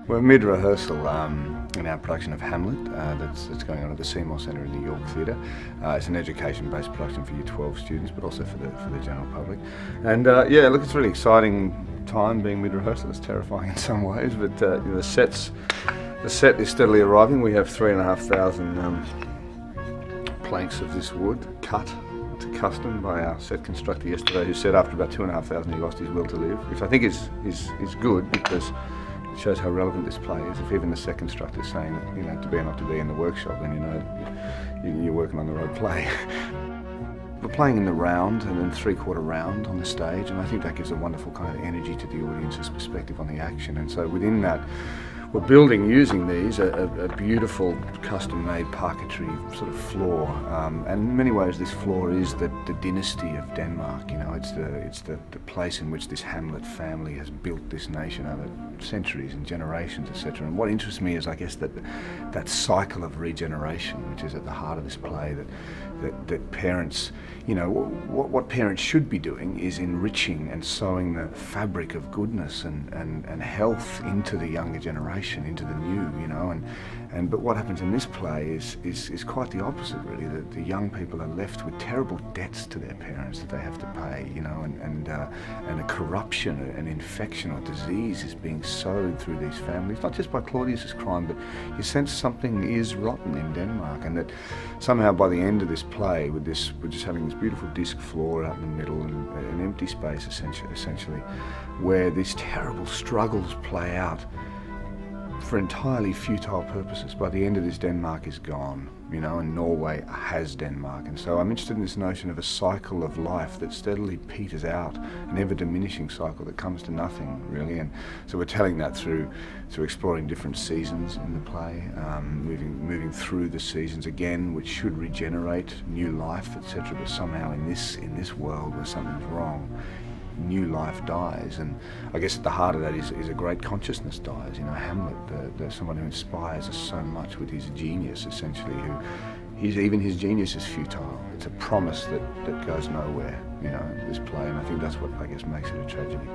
We're mid-rehearsal in our production of Hamlet that's going on at the Seymour Centre in the York Theatre. It's an education-based production for Year 12 students, but also for the general public. And yeah, look, it's a really exciting time being mid-rehearsal. It's terrifying in some ways, but the set is steadily arriving. We have 3,500 planks of this wood cut to custom by our set constructor yesterday, who said after about 2,500 he lost his will to live, which I think is good, because it shows how relevant this play is. If even the set constructor is saying that, you know, to be or not to be in the workshop, then you know you're working on the right play. We're playing in the round and then three-quarter round on the stage, and I think that gives a wonderful kind of energy to the audience's perspective on the action. And so within that, we're building, using these, a beautiful custom-made parquetry sort of floor, and in many ways this floor is the dynasty of Denmark. You know, it's the place in which this Hamlet family has built this nation over centuries and generations, etc. And what interests me is, I guess, that cycle of regeneration, which is at the heart of this play. That parents, you know, what parents should be doing is enriching and sowing the fabric of goodness and health into the younger generation, into the new, you know, but what happens in this play is quite the opposite, really. The young people are left with terrible debts to their parents that they have to pay, you know, and a corruption, an infection or disease is being sowed through these families, not just by Claudius's crime, but you sense something is rotten in Denmark, and that somehow by the end of this play, we're just having this beautiful disc floor out in the middle and an empty space essentially, where these terrible struggles play out for entirely futile purposes. By the end of this, Denmark is gone, you know, and Norway has Denmark. And so I'm interested in this notion of a cycle of life that steadily peters out, an ever-diminishing cycle that comes to nothing, really. And so we're telling that through exploring different seasons in the play, moving through the seasons again, which should regenerate new life, etc. But somehow in this world where something's wrong, new life dies, and I guess at the heart of that is a great consciousness dies. You know, Hamlet, someone who inspires us so much with his genius, essentially, even his genius is futile. It's a promise that goes nowhere, you know, this play, and I think that's what, I guess, makes it a tragedy.